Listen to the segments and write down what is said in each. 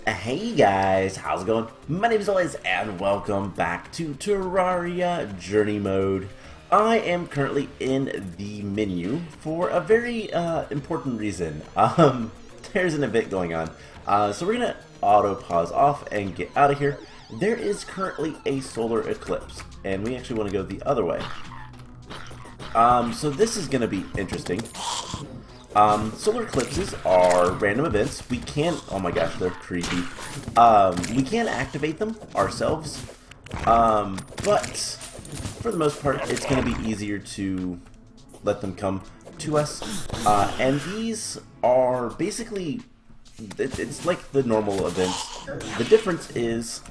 Hey guys, how's it going? My name is Elias and welcome back to Terraria Journey Mode. I am currently in the menu for a very important reason. There's an event going on. So we're gonna auto pause off and get out of here. There is currently a solar eclipse and we actually want to go the other way. So this is gonna be interesting. Solar eclipses are random events. We can, oh my gosh, they're creepy. We can activate them ourselves, but for the most part, it's going to be easier to let them come to us. And these are basically, it's like the normal events. The difference is,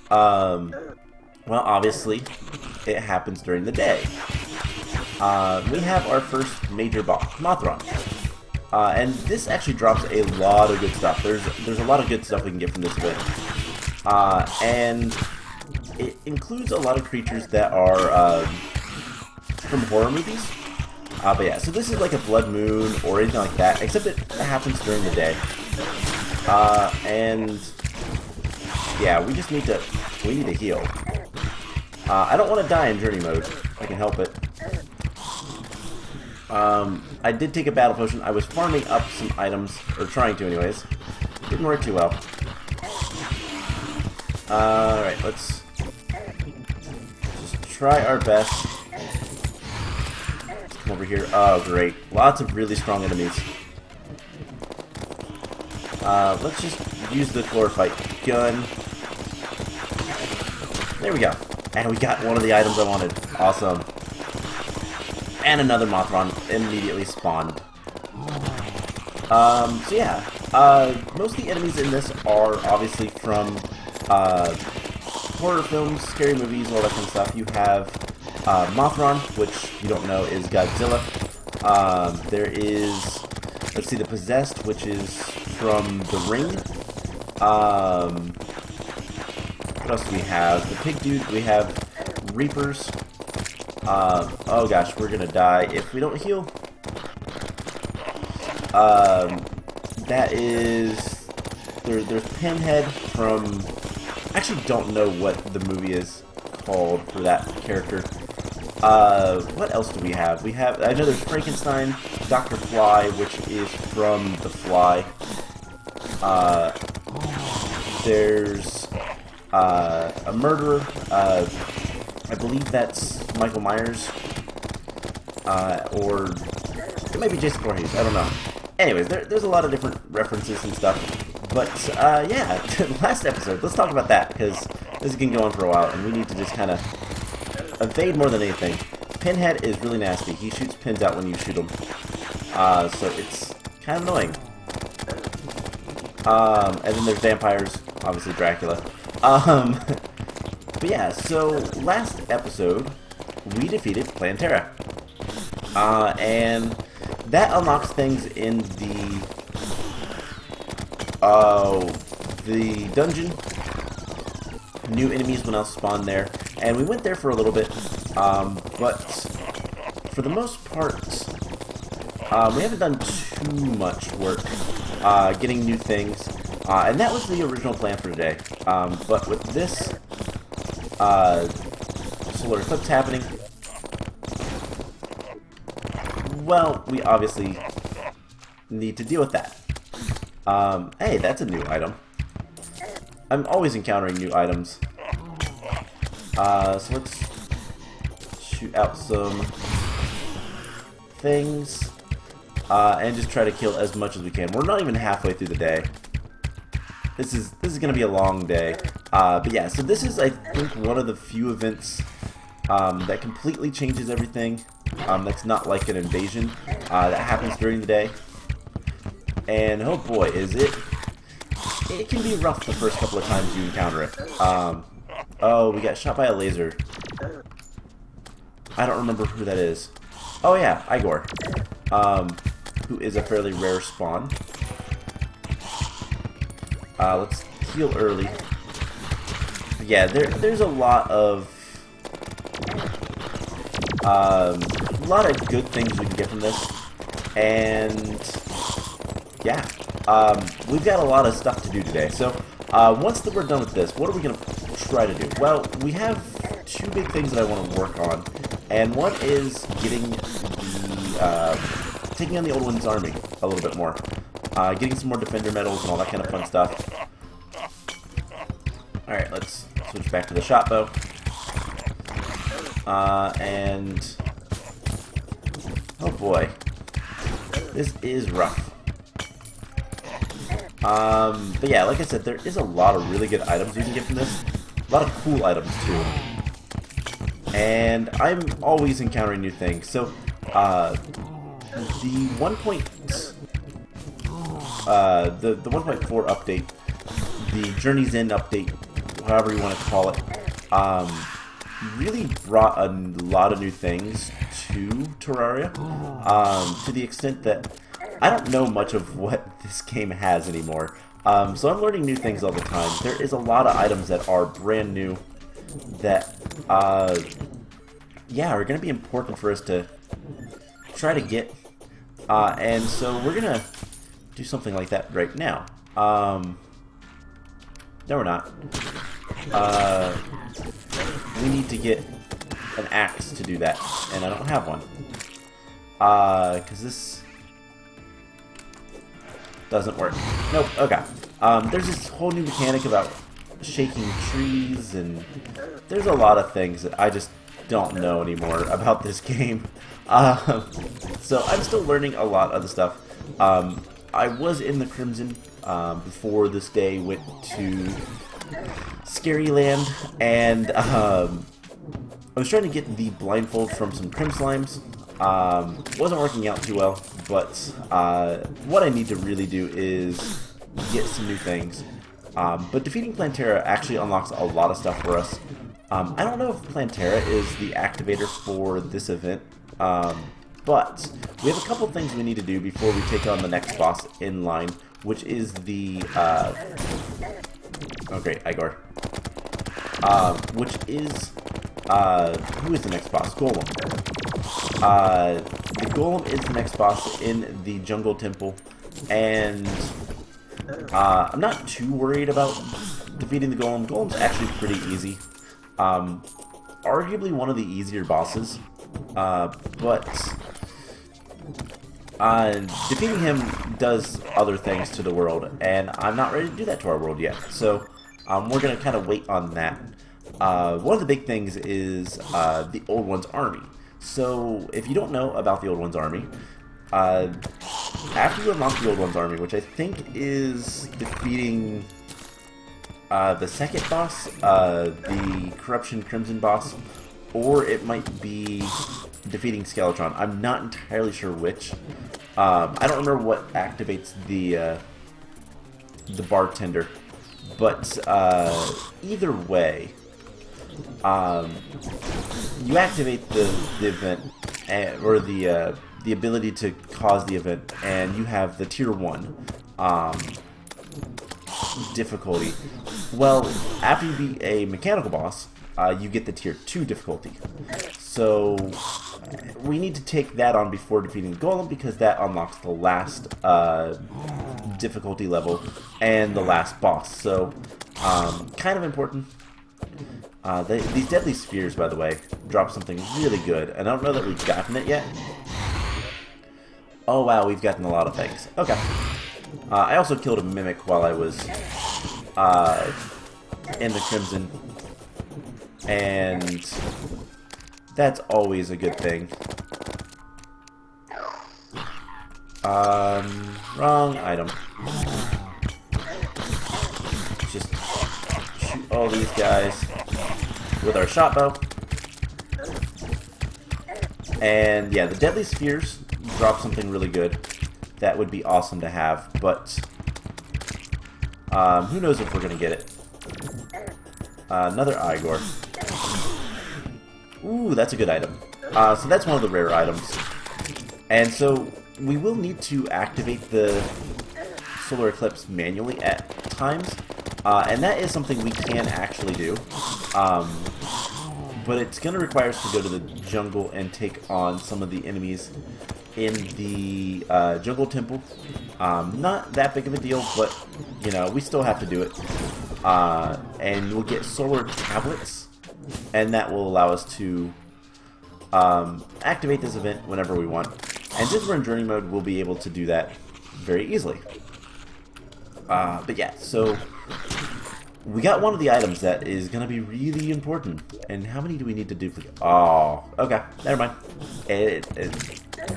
well, obviously, it happens during the day. We have our first major boss, Mothron. And this actually drops a lot of good stuff. There's a lot of good stuff we can get from this event. And it includes a lot of creatures that are from horror movies. But yeah, so this is like a blood moon or anything like that, except it happens during the day. And yeah, we just need to heal. I don't want to die in journey mode if I can help it. I did take a battle potion. I was farming up some items, or trying to anyways. Didn't work too well. Alright, let's just try our best. Let's come over here. Oh, great. Lots of really strong enemies. Let's just use the chlorophyte gun. There we go. And we got one of the items I wanted. Awesome. And another Mothron immediately spawned. So yeah, most of the enemies in this are obviously from horror films, scary movies, all that kind of stuff. You have Mothron, which you don't know is Godzilla. There is, let's see, the Possessed, which is from The Ring. What else do we have? The Pig Dude, we have Reapers. Oh gosh, we're gonna die if we don't heal. That is... There's Pinhead from... I actually don't know what the movie is called for that character. What else do we have? I know there's Frankenstein, Dr. Fly, which is from The Fly. There's a murderer, I believe that's Michael Myers, or it might be Jason Voorhees, I don't know. Anyways, there's a lot of different references and stuff, but yeah, last episode, let's talk about that, because this can go on for a while, and we need to just kind of evade more than anything. Pinhead is really nasty. He shoots pins out when you shoot him, so it's kind of annoying. And then there's vampires, obviously Dracula. But yeah, so last episode, we defeated Terra. And that unlocks things in the dungeon. New enemies will now spawn there. And we went there for a little bit, but for the most part, we haven't done too much work getting new things. And that was the original plan for today. But with this solar eclipse happening, well, we obviously need to deal with that. Hey, that's a new item. I'm always encountering new items. So let's shoot out some things and just try to kill as much as we can. We're not even halfway through the day. This is gonna be a long day. But yeah, so this is, I think, one of the few events that completely changes everything. That's not like an invasion that happens during the day. And oh boy, it can be rough the first couple of times you encounter it. Oh, we got shot by a laser. I don't remember who that is. Oh yeah, Igor, who is a fairly rare spawn. Let's heal early. Yeah, there's a lot of good things we can get from this, and yeah, we've got a lot of stuff to do today. So, once that we're done with this, what are we going to try to do? Well, we have two big things that I want to work on, and one is getting the, taking on the Old One's army a little bit more. Getting some more defender medals and all that kind of fun stuff. Alright, let's switch back to the shot bow. And... oh boy. This is rough. But yeah, like I said, there is a lot of really good items you can get from this. A lot of cool items, too. And I'm always encountering new things. So, the 1.4 update, the Journey's End update, however you want to call it, really brought a lot of new things to Terraria, to the extent that I don't know much of what this game has anymore. So I'm learning new things all the time. There is a lot of items that are brand new that, yeah, are going to be important for us to try to get. And so we're going to do something like that right now. No, we're not. We need to get an axe to do that, and I don't have one. Because this doesn't work. Nope, okay. There's this whole new mechanic about shaking trees, and there's a lot of things that I just don't know anymore about this game. So I'm still learning a lot of the stuff. I was in the Crimson before this day went to Scary Land, and I was trying to get the blindfold from some Crim Slimes. Wasn't working out too well, but what I need to really do is get some new things. But defeating Plantera actually unlocks a lot of stuff for us. I don't know if Plantera is the activator for this event, but we have a couple things we need to do before we take on the next boss in line, which is the, oh great, Igor. Which is, who is the next boss? Golem. The Golem is the next boss in the Jungle Temple, and I'm not too worried about defeating the Golem. Golem's actually pretty easy. Arguably one of the easier bosses, but defeating him does other things to the world, and I'm not ready to do that to our world yet. So we're going to kind of wait on that. One of the big things is the Old One's army. So if you don't know about the Old One's army, after you unlock the Old One's army, which I think is defeating the second boss, the Corruption Crimson boss, or it might be defeating Skeletron. I'm not entirely sure which. I don't remember what activates the bartender, but either way, you activate the event, or the ability to cause the event, and you have the tier 1 difficulty. Well, after you beat a mechanical boss, you get the tier 2 difficulty. So we need to take that on before defeating the Golem, because that unlocks the last difficulty level and the last boss. So kind of important. These deadly spheres, by the way, drop something really good, and I don't know that we've gotten it yet. Oh wow, we've gotten a lot of things. Okay. I also killed a mimic while I was in the Crimson, and that's always a good thing. Wrong item. Just shoot all these guys with our shot bow. And yeah, the deadly spheres drop something really good. That would be awesome to have, but who knows if we're gonna get it. Another Igor. Ooh, that's a good item. So that's one of the rare items. And so we will need to activate the Solar Eclipse manually at times. And that is something we can actually do. But it's going to require us to go to the jungle and take on some of the enemies in the Jungle Temple. Not that big of a deal, but, you know, we still have to do it. And we'll get solar tablets, and that will allow us to activate this event whenever we want. And since we're in Journey Mode, we'll be able to do that very easily. But yeah, so we got one of the items that is going to be really important. And how many do we need to duplicate? Oh, okay, never mind.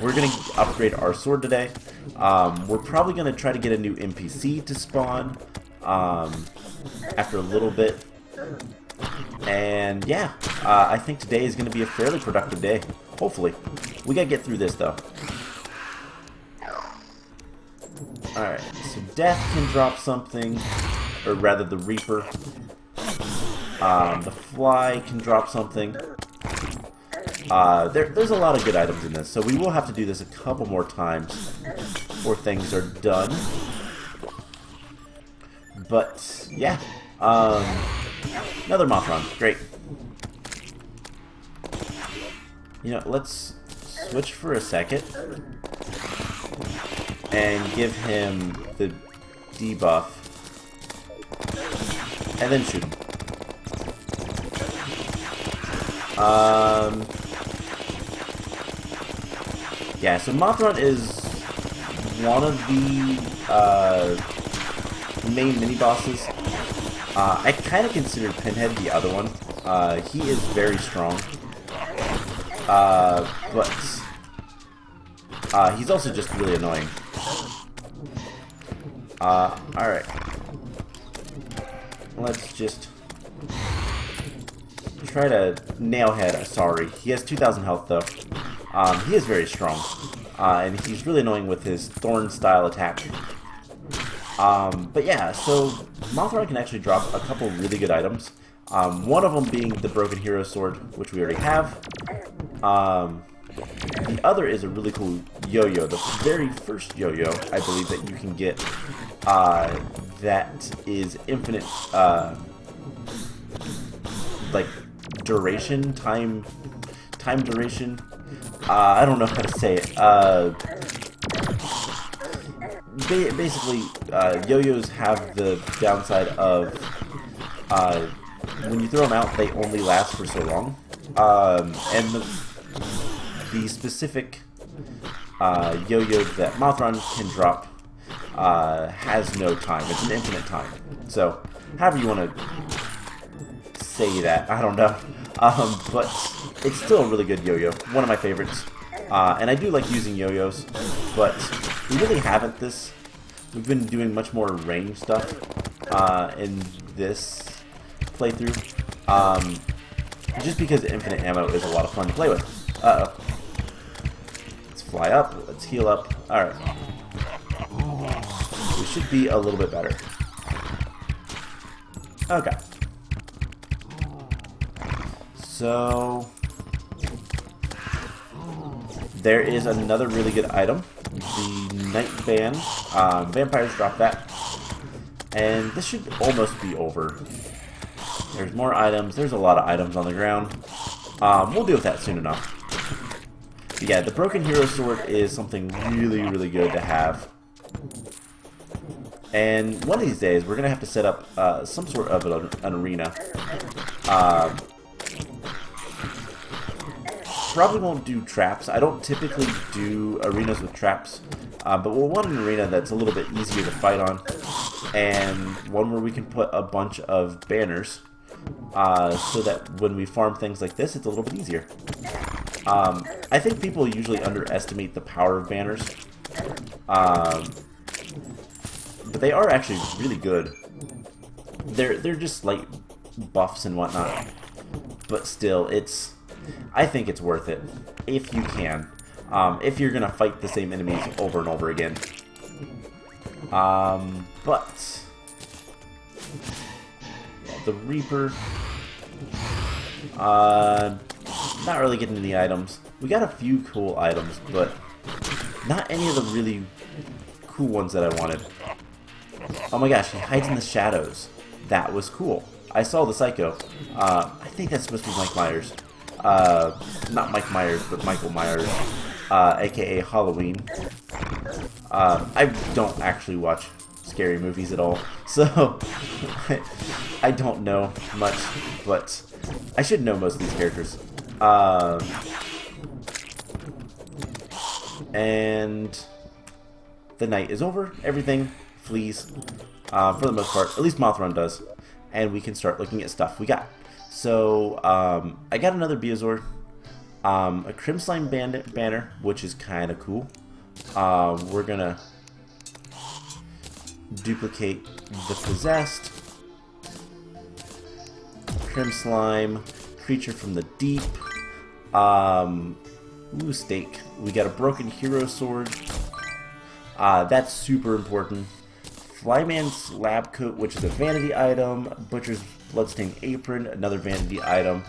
We're going to upgrade our sword today. We're probably going to try to get a new NPC to spawn after a little bit. And yeah, I think today is going to be a fairly productive day. Hopefully. We got to get through this though. Alright, so Death can drop something, or rather the Reaper. The Fly can drop something. There's a lot of good items in this, so we will have to do this a couple more times before things are done. But, yeah. Another Mothron. Great. You know, let's switch for a second and give him the debuff and then shoot him. Yeah, so Mothron is one of the main mini-bosses. I kind of consider Pinhead the other one. He is very strong. But he's also just really annoying. Alright. Let's just try to nail head. Sorry. He has 2,000 health though. He is very strong. And he's really annoying with his thorn style attack. But yeah, so Mothron can actually drop a couple really good items. One of them being the Broken Hero Sword, which we already have. The other is a really cool yo-yo. The very first yo-yo, I believe, that you can get that is infinite, like, duration, time duration. I don't know how to say it. Basically, yo-yos have the downside of when you throw them out, they only last for so long. And the specific yo-yo that Mothron can drop has no time. It's an infinite time. So, however you want to say that, I don't know. But it's still a really good yo-yo. One of my favorites. And I do like using yo-yos, but we really haven't this. We've been doing much more range stuff in this playthrough. Just because infinite ammo is a lot of fun to play with. Uh-oh. Let's fly up. Let's heal up. Alright. We should be a little bit better. Okay. So there is another really good item. The Night Band. Vampires drop that. And this should almost be over. There's more items. There's a lot of items on the ground. We'll deal with that soon enough. But yeah, the Broken Hero Sword is something really, really good to have. And one of these days, we're going to have to set up some sort of an arena. Probably won't do traps. I don't typically do arenas with traps. But we'll want an arena that's a little bit easier to fight on. And one where we can put a bunch of banners. So that when we farm things like this, it's a little bit easier. I think people usually underestimate the power of banners. But they are actually really good. They're just slight buffs and whatnot. But still, I think it's worth it. If you can. If you're gonna fight the same enemies over and over again. But the Reaper. Not really getting any items. We got a few cool items, but not any of the really cool ones that I wanted. Oh my gosh, he hides in the shadows. That was cool. I saw the Psycho. I think that's supposed to be Mike Myers. Not Mike Myers, but Michael Myers. aka Halloween. I don't actually watch scary movies at all, so I don't know much, but I should know most of these characters. And the night is over. Everything flees, for the most part. At least Mothron does. And we can start looking at stuff we got. So, I got another Bezoar. A Crimslime banner, which is kind of cool. We're gonna duplicate the Possessed. Crimslime, Creature from the Deep. Ooh, Stake. We got a Broken Hero Sword. That's super important. Flyman's Lab Coat, which is a vanity item. Butcher's Bloodstained Apron, another vanity item.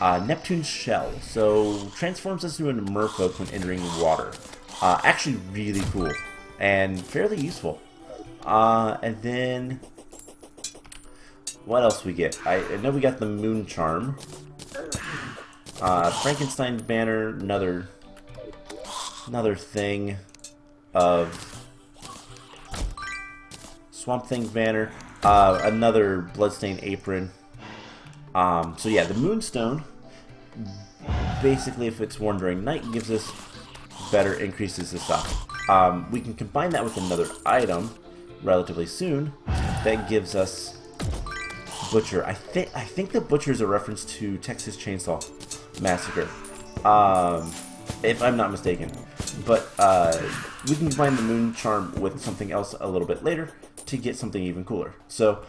Neptune's Shell, so transforms us into a merfolk when entering water. Actually really cool and fairly useful. And then what else we get? I know we got the Moon Charm. Frankenstein's Banner, another thing of Swamp Thing's Banner, another Bloodstained Apron. So yeah, the Moonstone, basically, if it's worn during night, gives us better increases to stuff. We can combine that with another item relatively soon that gives us Butcher. I think the Butcher is a reference to Texas Chainsaw Massacre, if I'm not mistaken. But we can combine the Moon Charm with something else a little bit later to get something even cooler. So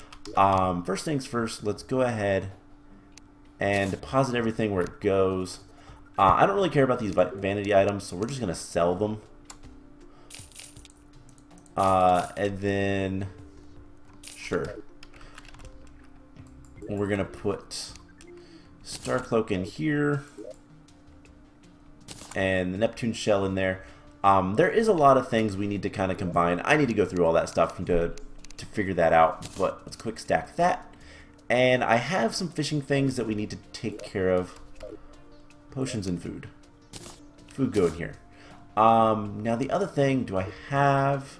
first things first, let's go ahead and deposit everything where it goes. I don't really care about these vanity items, so we're just going to sell them. And then, sure. We're going to put Starcloak in here. And the Neptune Shell in there. There is a lot of things we need to kind of combine. I need to go through all that stuff to figure that out. But let's quick stack that. And I have some fishing things that we need to take care of. Potions and food. Food go in here. Now the other thing, do I have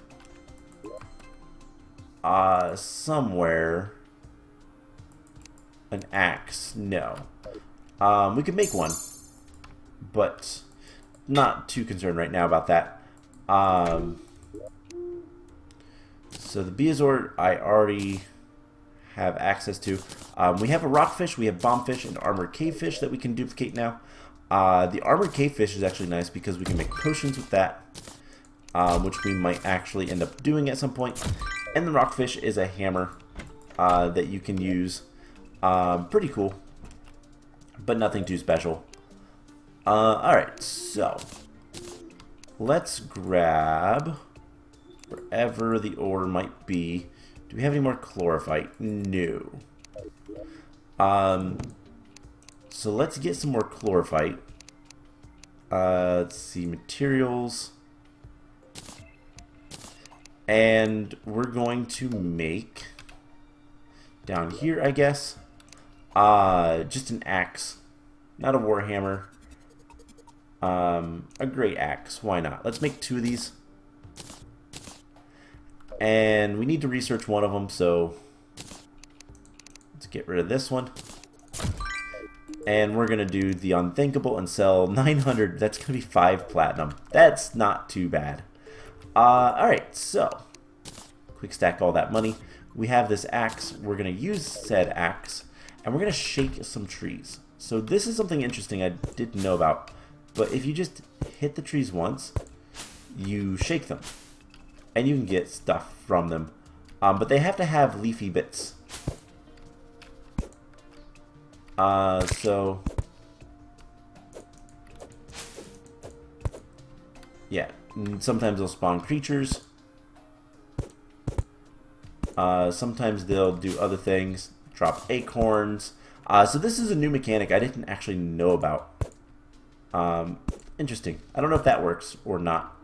somewhere an axe? No. We could make one, but not too concerned right now about that. So the Bezoar I already have access to. We have a rockfish, we have bombfish, and armored cavefish that we can duplicate now. The armored cavefish is actually nice because we can make potions with that, which we might actually end up doing at some point. And the rockfish is a hammer that you can use. Pretty cool, but nothing too special. Alright, so let's grab wherever the ore might be. Do we have any more chlorophyte? No. So let's get some more chlorophyte. Let's see, materials. And we're going to make, down here I guess, just an axe. Not a warhammer. A great axe. Why not? Let's make 2 of these. And we need to research one of them, so let's get rid of this one. And we're going to do the unthinkable and sell 900. That's going to be 5 platinum. That's not too bad. Alright, so quick stack all that money. We have this axe. We're going to use said axe, and we're going to shake some trees. So this is something interesting I didn't know about. But if you just hit the trees once, you shake them, and you can get stuff from them. But they have to have leafy bits. So yeah, sometimes they'll spawn creatures. Sometimes they'll do other things, drop acorns. So this is a new mechanic I didn't actually know about. Interesting. I don't know if that works or not.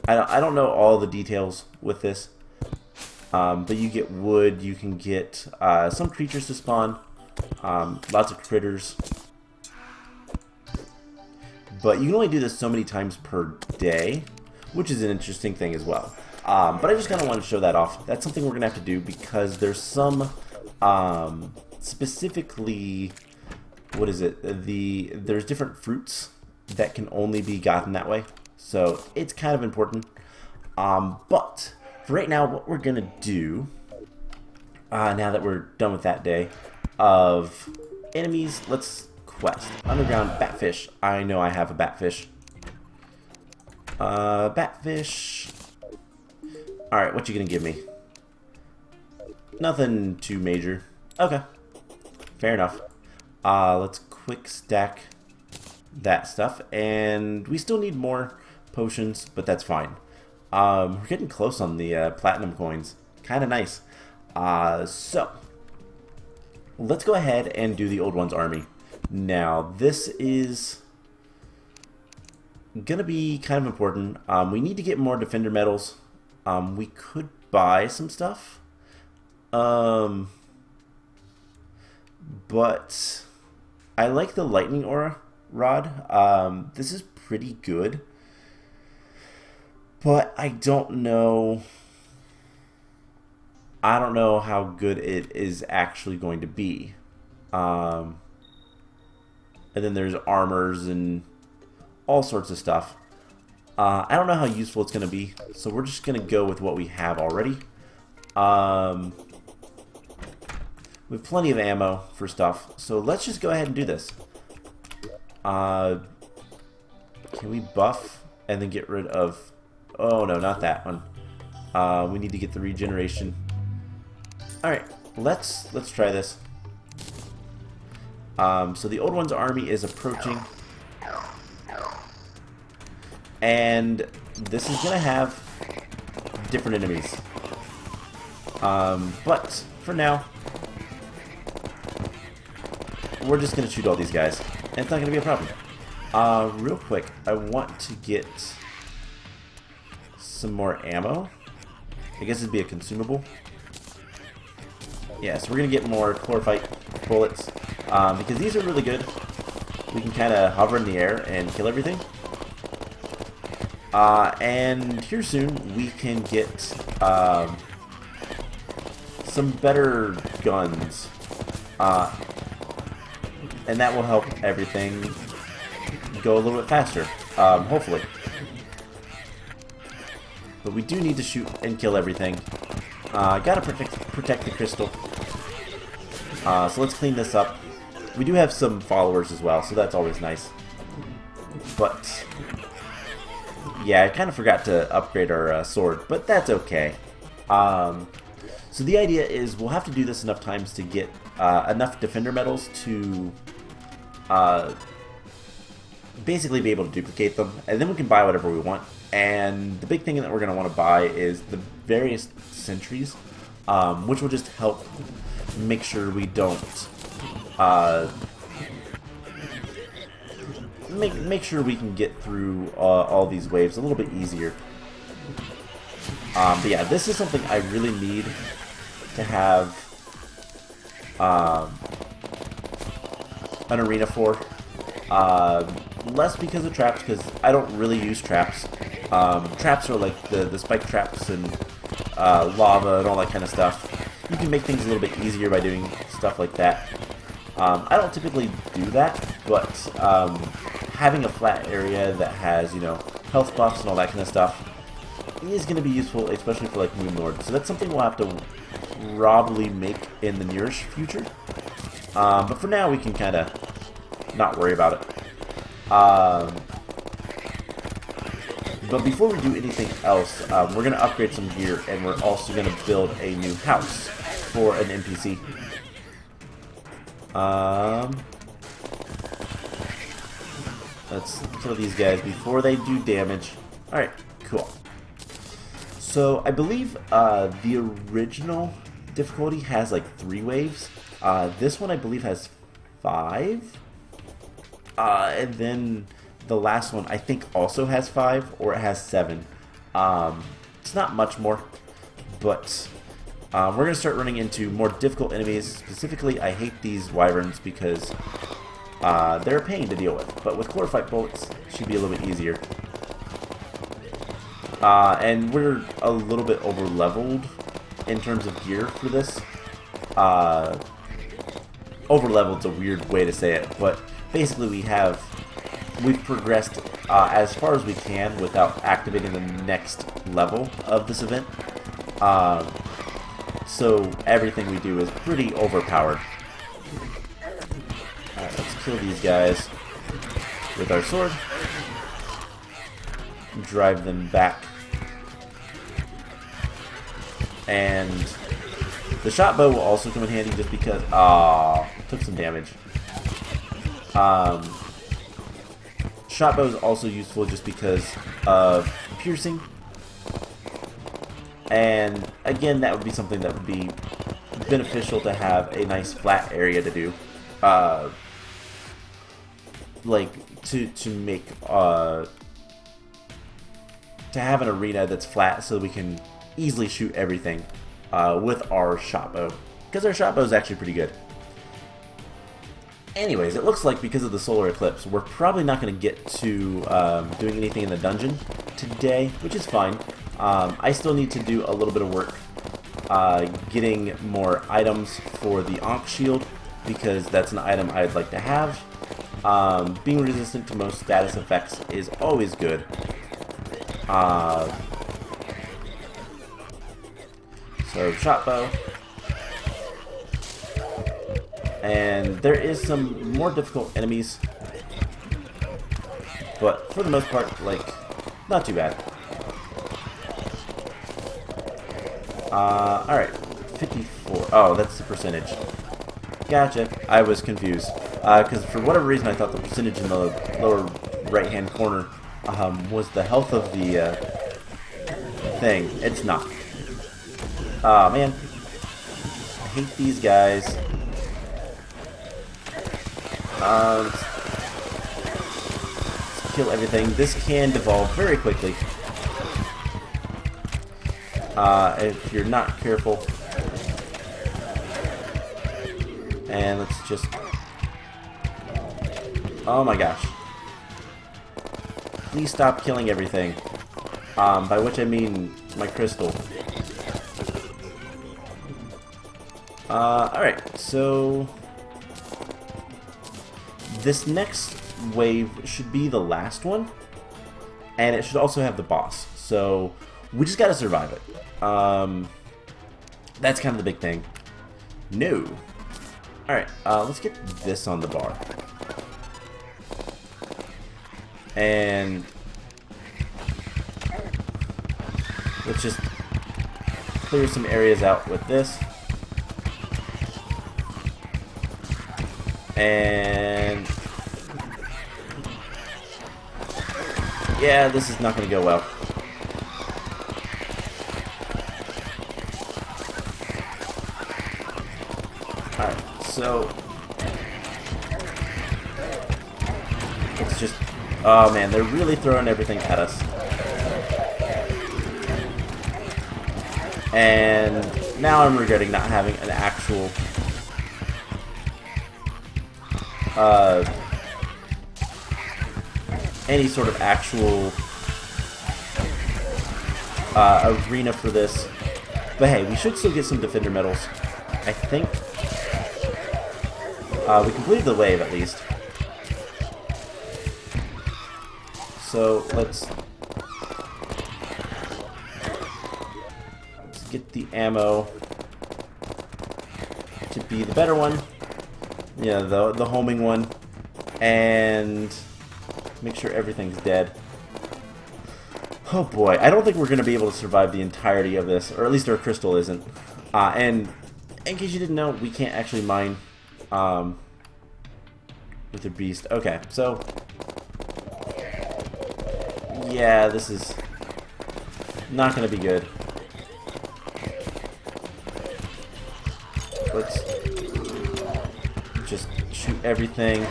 I don't know all the details with this. But you get wood, you can get some creatures to spawn. Lots of critters. but you can only do this so many times per day, which is an interesting thing as well. But I just kind of want to show that off. That's something we're going to have to do because there's some, specifically, what is it? There's different fruits that can only be gotten that way. So it's kind of important. But for right now, what we're going to do, now that we're done with that day of enemies, let's quest. Underground batfish. I know I have a batfish. Batfish. Alright, what you gonna give me? Nothing too major. Okay. Fair enough. Let's quick stack that stuff. And we still need more potions, but that's fine. We're getting close on the platinum coins. Kinda nice. So, let's go ahead and do the Old One's army. Now, this is gonna be kind of important. We need to get more defender medals. We could buy some stuff. But I like the lightning aura rod. This is pretty good. But I don't know how good it is actually going to be. And then there's armors and all sorts of stuff. I don't know how useful it's going to be, so we're just going to go with what we have already. We have plenty of ammo for stuff, so let's just go ahead and do this. Can we buff and then get rid of... Oh no, not that one. We need to get the regeneration. Alright, let's try this. So the Old One's army is approaching. And this is going to have different enemies. But for now, we're just going to shoot all these guys. And it's not going to be a problem. Real quick, I want to get some more ammo. I guess it'd be a consumable. Yeah, so we're going to get more chlorophyte bullets. Because these are really good. We can kind of hover in the air and kill everything. And here soon we can get some better guns, and that will help everything go a little bit faster, hopefully. But we do need to shoot and kill everything. Gotta protect the crystal. So let's clean this up. We do have some followers as well, so that's always nice. But yeah, I kind of forgot to upgrade our sword, but that's okay. So the idea is we'll have to do this enough times to get enough defender medals to basically be able to duplicate them, and then we can buy whatever we want. And the big thing that we're going to want to buy is the various sentries, which will just help make sure we don't make sure we can get through all these waves a little bit easier. But yeah, this is something I really need to have an arena for. Less because of traps, because I don't really use traps. Traps are like the spike traps and lava and all that kind of stuff. You can make things a little bit easier by doing stuff like that. I don't typically do that, but having a flat area that has, you know, health buffs and all that kind of stuff is going to be useful, especially for like Moon Lord. So that's something we'll have to probably make in the nearish future. But for now, we can kind of not worry about it. But before we do anything else, we're going to upgrade some gear, and we're also going to build a new house for an NPC. Let's kill these guys before they do damage. Alright, cool. So, I believe the original difficulty has like 3 waves. This one I believe has 5. And then the last one I think also has 5, or it has 7. It's not much more, but we're going to start running into more difficult enemies. Specifically, I hate these wyverns because they're a pain to deal with. But with chlorophyte bullets, it should be a little bit easier. And we're a little bit over leveled in terms of gear for this. Over leveled's a weird way to say it, but basically we've progressed as far as we can without activating the next level of this event. So everything we do is pretty overpowered. Alright, let's kill these guys with our sword. Drive them back. And the shot bow will also come in handy just because... took some damage. Shot bow is also useful just because of piercing. And again, that would be something that would be beneficial to have a nice flat area to do. Like to make to have an arena that's flat so we can easily shoot everything with our shot bow, because our shot bow is actually pretty good. Anyways, it looks like because of the solar eclipse, we're probably not going to get to doing anything in the dungeon today, which is fine. I still need to do a little bit of work getting more items for the Ankh shield, because that's an item I'd like to have. Being resistant to most status effects is always good. So, shot bow. And there is some more difficult enemies, but for the most part, like, not too bad. Alright, 54. Oh, that's the percentage. Gotcha. I was confused. Because for whatever reason I thought the percentage in the lower right-hand corner was the health of the thing. It's not. Aw, man. I hate these guys. Let's kill everything. This can devolve very quickly. If you're not careful. And let's just... Oh my gosh. Please stop killing everything. By which I mean my crystal. Alright, so... This next wave should be the last one. And it should also have the boss. So, we just gotta survive it. That's kind of the big thing. No. Alright, let's get this on the bar. And let's just clear some areas out with this. And yeah, this is not going to go well. Alright, so it's just... Oh man, they're really throwing everything at us. And now I'm regretting not having an actual... any sort of actual arena for this. But hey, we should still get some defender medals. I think we completed the wave at least. So let's get the ammo to be the better one. Yeah, the homing one. And make sure everything's dead. Oh boy, I don't think we're going to be able to survive the entirety of this, or at least our crystal isn't. And in case you didn't know, we can't actually mine with a beast. Okay, so yeah, this is not going to be good. Let's just shoot everything.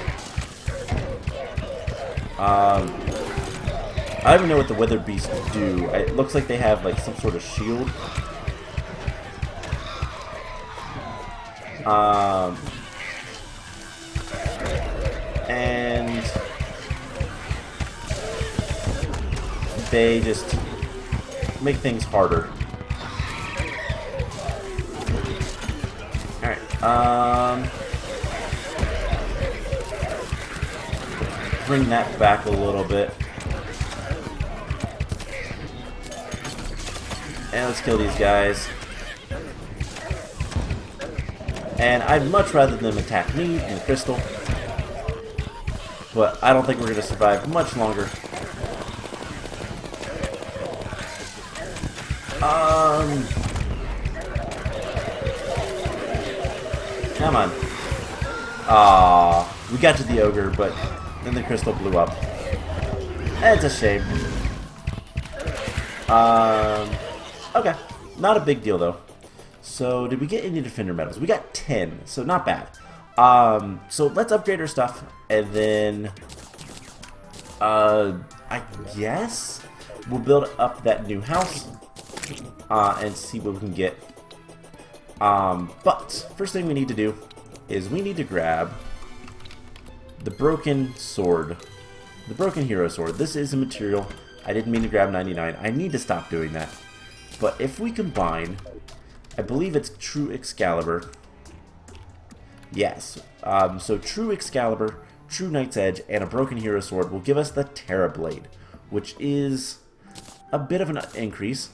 I don't even know what the weather beasts do. It looks like they have like some sort of shield. And they just make things harder. Alright, bring that back a little bit. And let's kill these guys. And I'd much rather them attack me and Crystal. But I don't think we're going to survive much longer. Come on. We got to the ogre, but then the crystal blew up. It's a shame. Okay. Not a big deal, though. So, did we get any defender medals? We got 10, so not bad. So let's upgrade our stuff, and then, I guess we'll build up that new house, and see what we can get. But first thing we need to do is we need to grab the broken sword, the broken hero sword. This is a material. I didn't mean to grab 99. I need to stop doing that. But if we combine, I believe it's True Excalibur. Yes. So True Excalibur, True Knight's Edge, and a broken hero sword will give us the Terra Blade, which is a bit of an increase.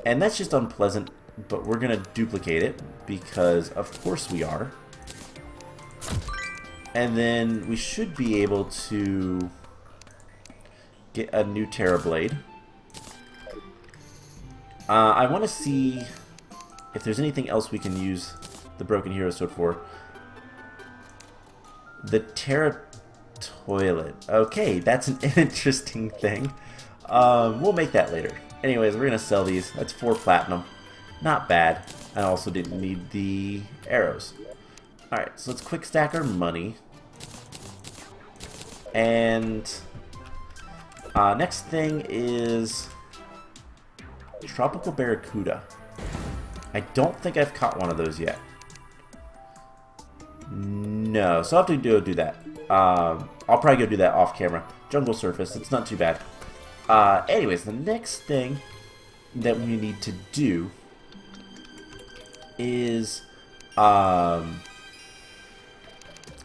And that's just unpleasant, but we're going to duplicate it because of course we are. And then we should be able to get a new Terra Blade. I want to see if there's anything else we can use the broken hero sword for. The Terra Toilet. Okay, that's an interesting thing. We'll make that later. Anyways, we're going to sell these. That's 4 platinum. Not bad. I also didn't need the arrows. Alright, so let's quick stack our money. And next thing is Tropical Barracuda. I don't think I've caught one of those yet. No, so I'll have to do that. I'll probably go do that off camera. Jungle Surface, it's not too bad. Anyways, the next thing that we need to do is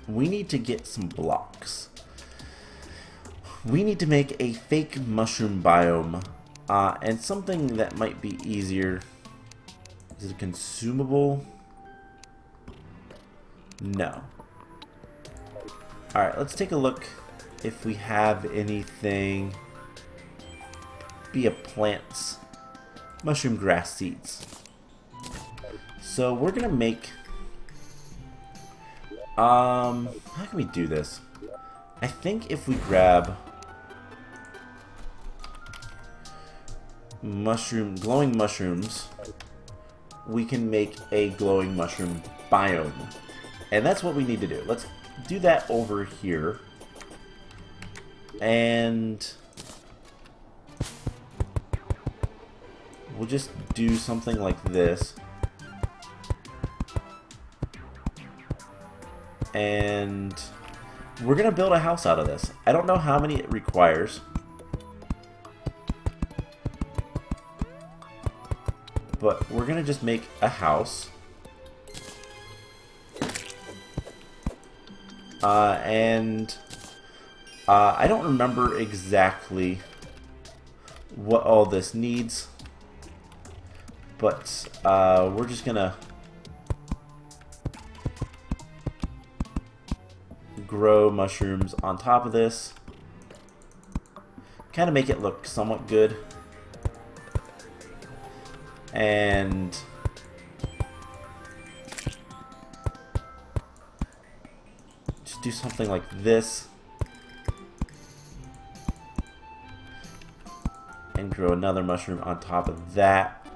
we need to get some blocks. We need to make a fake mushroom biome, and something that might be easier. Is it consumable? No. Alright, let's take a look if we have anything. Be a plants. Mushroom grass seeds. So we're gonna make how can we do this? I think if we grab glowing mushrooms, we can make a glowing mushroom biome. And that's what we need to do. Let's do that over here. And we'll just do something like this. And we're going to build a house out of this. I don't know how many it requires. But we're going to just make a house. I don't remember exactly what all this needs. But we're just going to grow mushrooms on top of this. Kind of make it look somewhat good. And just do something like this. And grow another mushroom on top of that.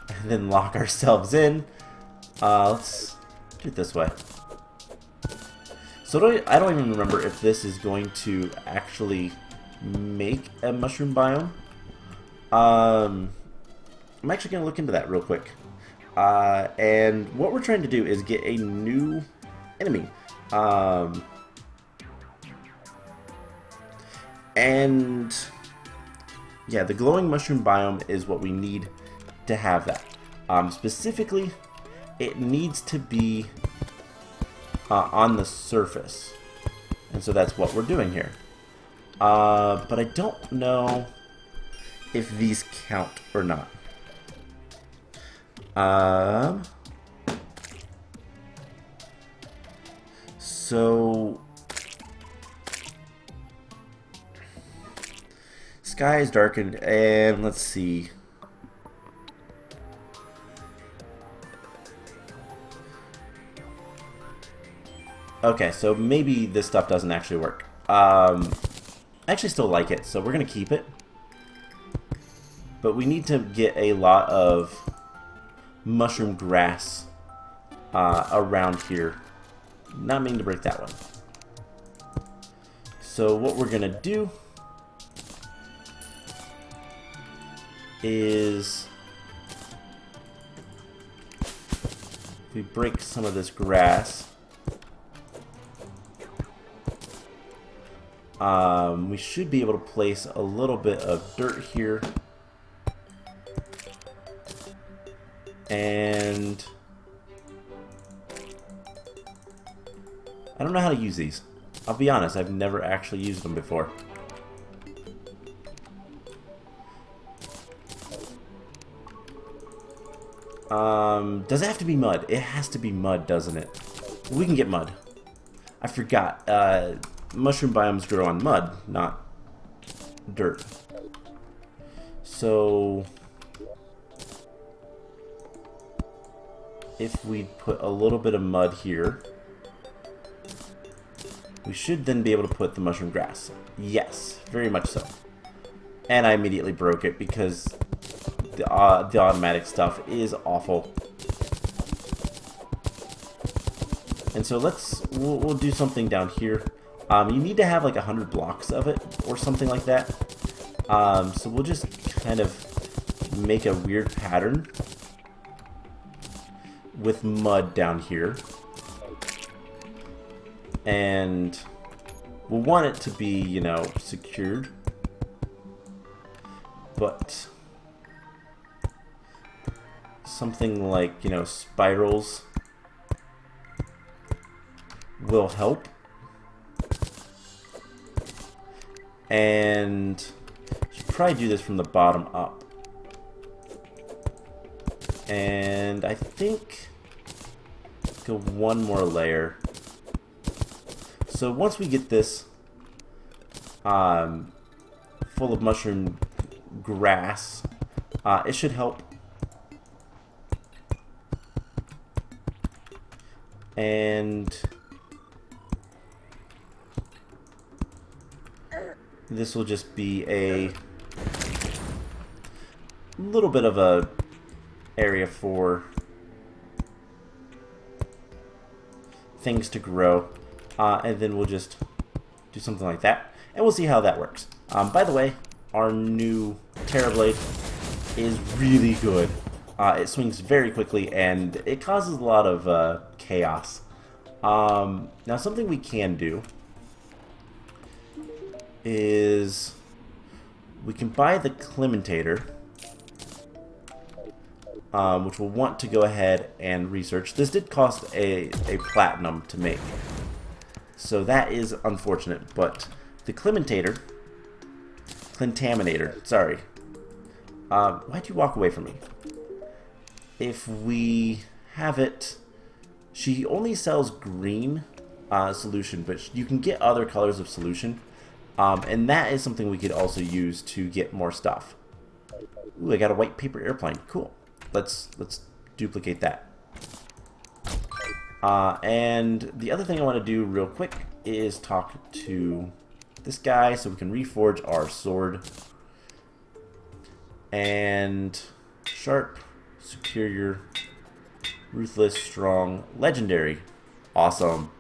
And then lock ourselves in. Let's do it this way. So I don't even remember if this is going to actually make a mushroom biome. I'm actually going to look into that real quick. And what we're trying to do is get a new enemy. And yeah, the glowing mushroom biome is what we need to have that. Specifically, it needs to be on the surface. And so that's what we're doing here. But I don't know if these count or not. So sky is darkened, and let's see. Okay, so maybe this stuff doesn't actually work. I actually still like it, so we're gonna keep it. But we need to get a lot of mushroom grass around here. Not meaning to break that one. So what we're gonna do is we break some of this grass. We should be able to place a little bit of dirt here. And I don't know how to use these. I'll be honest, I've never actually used them before. Does it have to be mud? It has to be mud, doesn't it? We can get mud. I forgot. Mushroom biomes grow on mud, not dirt. So if we put a little bit of mud here, we should then be able to put the mushroom grass. Yes, very much so. And I immediately broke it because the automatic stuff is awful. And so we'll do something down here. You need to have like 100 blocks of it or something like that. So we'll just kind of make a weird pattern with mud down here. And we'll want it to be, you know, secured. But something like, you know, spirals will help. And should probably do this from the bottom up. And I think go one more layer. So once we get this full of mushroom grass, it should help. And this will just be a little bit of a area for things to grow, and then we'll just do something like that, and we'll see how that works. By the way, our new Terra Blade is really good. It swings very quickly, and it causes a lot of chaos. Now, something we can do is we can buy the Clementator, which we'll want to go ahead and research. This did cost a platinum to make, so that is unfortunate, but the Clementator, sorry. Why'd you walk away from me? If we have it, she only sells green solution, but you can get other colors of solution. And that is something we could also use to get more stuff. Ooh, I got a white paper airplane. Cool. Let's duplicate that. And the other thing I want to do real quick is talk to this guy so we can reforge our sword. And sharp, superior, ruthless, strong, legendary. Awesome.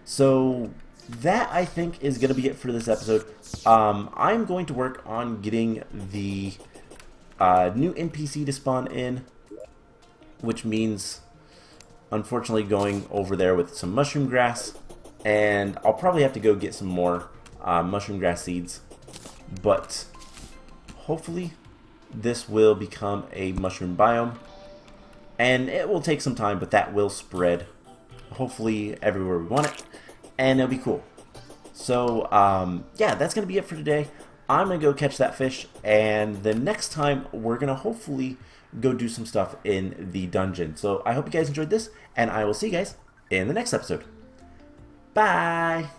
So that, I think, is going to be it for this episode. I'm going to work on getting the new NPC to spawn in, which means unfortunately going over there with some mushroom grass, and I'll probably have to go get some more mushroom grass seeds, but hopefully this will become a mushroom biome, and it will take some time, but that will spread hopefully everywhere we want it, and it'll be cool. So yeah, that's gonna be it for today. I'm gonna go catch that fish, and the next time we're gonna hopefully go do some stuff in the dungeon. So I hope you guys enjoyed this, and I will see you guys in the next episode. Bye!